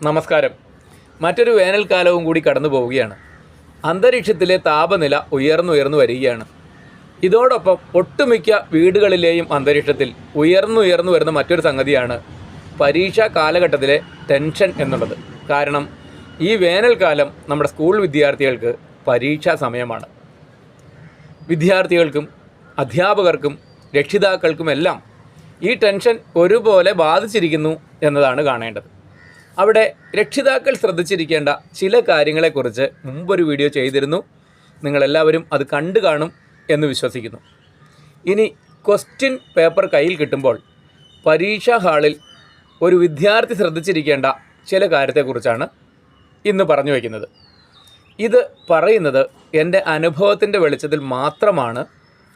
നമസ്കാരം. മറ്റൊരു വേനൽക്കാലവും കൂടി കടന്നു പോവുകയാണ്. അന്തരീക്ഷത്തിലെ താപനില ഉയർന്നു വരികയാണ്. ഇതോടൊപ്പം ഒട്ടുമിക്ക വീടുകളിലെയും അന്തരീക്ഷത്തിൽ ഉയർന്നു വരുന്ന മറ്റൊരു സംഗതിയാണ് പരീക്ഷാ കാലഘട്ടത്തിലെ ടെൻഷൻ എന്നുള്ളത്. കാരണം ഈ വേനൽക്കാലം നമ്മുടെ സ്കൂൾ വിദ്യാർത്ഥികൾക്ക് പരീക്ഷാ സമയമാണ്. വിദ്യാർത്ഥികൾക്കും അധ്യാപകർക്കും രക്ഷിതാക്കൾക്കുമെല്ലാം ഈ ടെൻഷൻ ഒരുപോലെ ബാധിച്ചിരിക്കുന്നു എന്നതാണ് കാണേണ്ടത്. അവിടെ രക്ഷിതാക്കൾ ശ്രദ്ധിച്ചിരിക്കേണ്ട ചില കാര്യങ്ങളെക്കുറിച്ച് മുമ്പൊരു വീഡിയോ ചെയ്തിരുന്നു. നിങ്ങളെല്ലാവരും അത് കണ്ടു കാണും എന്ന് വിശ്വസിക്കുന്നു. ഇനി ക്വസ്റ്റ്യൻ പേപ്പർ കയ്യിൽ കിട്ടുമ്പോൾ പരീക്ഷാ ഹാളിൽ ഒരു വിദ്യാർത്ഥി ശ്രദ്ധിച്ചിരിക്കേണ്ട ചില കാര്യത്തെക്കുറിച്ചാണ് ഇന്ന് പറഞ്ഞു വയ്ക്കുന്നത്. ഇത് പറയുന്നത് എൻ്റെ അനുഭവത്തിൻ്റെ വെളിച്ചത്തിൽ മാത്രമാണ്.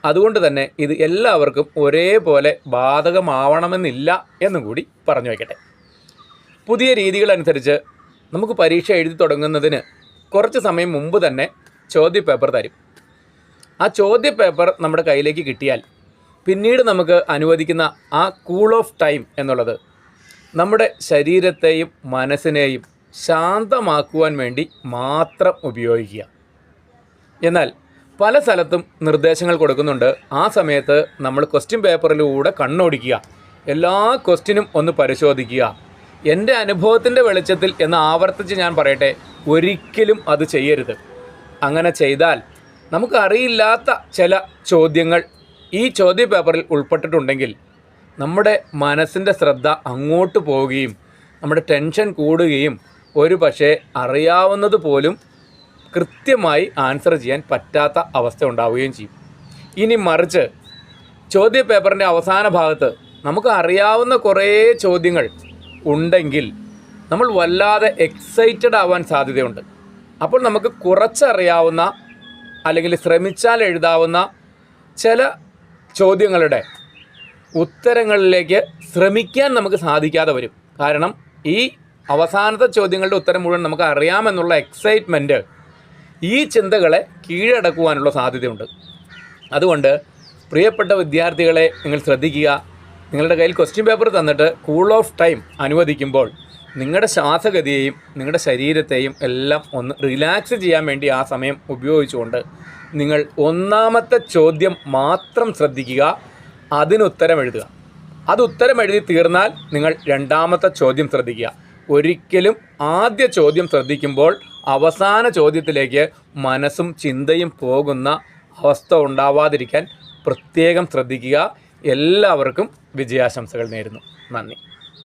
അതുകൊണ്ട് തന്നെ ഇത് എല്ലാവർക്കും ഒരേപോലെ ബാധകമാവണമെന്നില്ല എന്നും കൂടി പറഞ്ഞു വയ്ക്കട്ടെ. പുതിയ രീതികളനുസരിച്ച് നമുക്ക് പരീക്ഷ എഴുതി തുടങ്ങുന്നതിന് കുറച്ച് സമയം മുമ്പ് തന്നെ ചോദ്യപേപ്പർ തരും. ആ ചോദ്യപേപ്പർ നമ്മുടെ കയ്യിലേക്ക് കിട്ടിയാൽ പിന്നീട് നമുക്ക് അനുവദിക്കുന്ന ആ കൂൾ ഓഫ് ടൈം എന്നുള്ളത് നമ്മുടെ ശരീരത്തെയും മനസ്സിനെയും ശാന്തമാക്കുവാൻ വേണ്ടി മാത്രം ഉപയോഗിക്കുക. എന്നാൽ പല സ്ഥലത്തും നിർദ്ദേശങ്ങൾ കൊടുക്കുന്നുണ്ട്. ആ സമയത്ത് നമ്മൾ ക്വസ്റ്റ്യൻ പേപ്പറിലൂടെ കണ്ണോടിക്കുക, എല്ലാ ക്വസ്റ്റ്യനും ഒന്ന് പരിശോധിക്കുക. എൻ്റെ അനുഭവത്തിൻ്റെ വെളിച്ചത്തിൽ എന്ന് ആവർത്തിച്ച് ഞാൻ പറയട്ടെ, ഒരിക്കലും അത് ചെയ്യരുത്. അങ്ങനെ ചെയ്താൽ നമുക്കറിയില്ലാത്ത ചില ചോദ്യങ്ങൾ ഈ ചോദ്യപേപ്പറിൽ ഉൾപ്പെട്ടിട്ടുണ്ടെങ്കിൽ നമ്മുടെ മനസ്സിൻ്റെ ശ്രദ്ധ അങ്ങോട്ട് പോവുകയും നമ്മുടെ ടെൻഷൻ കൂടുകയും ഒരു പക്ഷേ അറിയാവുന്നത് പോലും കൃത്യമായി ആൻസർ ചെയ്യാൻ പറ്റാത്ത അവസ്ഥ ഉണ്ടാവുകയും ചെയ്യും. ഇനി മറിച്ച് ചോദ്യപേപ്പറിൻ്റെ അവസാന ഭാഗത്ത് നമുക്ക് അറിയാവുന്ന കുറേ ചോദ്യങ്ങൾ ഉണ്ടെങ്കിൽ നമ്മൾ വല്ലാതെ എക്സൈറ്റഡ് ആവാൻ സാധ്യതയുണ്ട്. അപ്പോൾ നമുക്ക് കുറച്ചറിയാവുന്ന അല്ലെങ്കിൽ ശ്രമിച്ചാൽ എഴുതാവുന്ന ചില ചോദ്യങ്ങളുടെ ഉത്തരങ്ങളിലേക്ക് ശ്രമിക്കാൻ നമുക്ക് സാധിക്കാതെ വരും. കാരണം ഈ അവസാനത്തെ ചോദ്യങ്ങളുടെ ഉത്തരം മുഴുവൻ നമുക്ക് അറിയാമെന്നുള്ള എക്സൈറ്റ്മെൻറ്റ് ഈ ചിന്തകളെ കീഴടക്കുവാനുള്ള സാധ്യതയുണ്ട്. അതുകൊണ്ട് പ്രിയപ്പെട്ട വിദ്യാർത്ഥികളെ നിങ്ങൾ ശ്രദ്ധിക്കുക. നിങ്ങളുടെ കയ്യിൽ ക്വസ്റ്റ്യൻ പേപ്പർ തന്നിട്ട് കൂൾ ഓഫ് ടൈം അനുവദിക്കുമ്പോൾ നിങ്ങളുടെ ശ്വാസഗതിയെയും നിങ്ങളുടെ ശരീരത്തെയും എല്ലാം ഒന്ന് റിലാക്സ് ചെയ്യാൻ വേണ്ടി ആ സമയം ഉപയോഗിച്ചുകൊണ്ട് നിങ്ങൾ ഒന്നാമത്തെ ചോദ്യം മാത്രം ശ്രദ്ധിക്കുക, അതിനുത്തരം എഴുതുക. അത് ഉത്തരം എഴുതി തീർന്നാൽ നിങ്ങൾ രണ്ടാമത്തെ ചോദ്യം ശ്രദ്ധിക്കുക. ഒരിക്കലും ആദ്യ ചോദ്യം ശ്രദ്ധിക്കുമ്പോൾ അവസാന ചോദ്യത്തിലേക്ക് മനസ്സും ചിന്തയും പോകുന്ന അവസ്ഥ ഉണ്ടാവാതിരിക്കാൻ പ്രത്യേകം ശ്രദ്ധിക്കുക. എല്ലാവർക്കും വിജയാശംസകൾ നേരുന്നു. നന്ദി.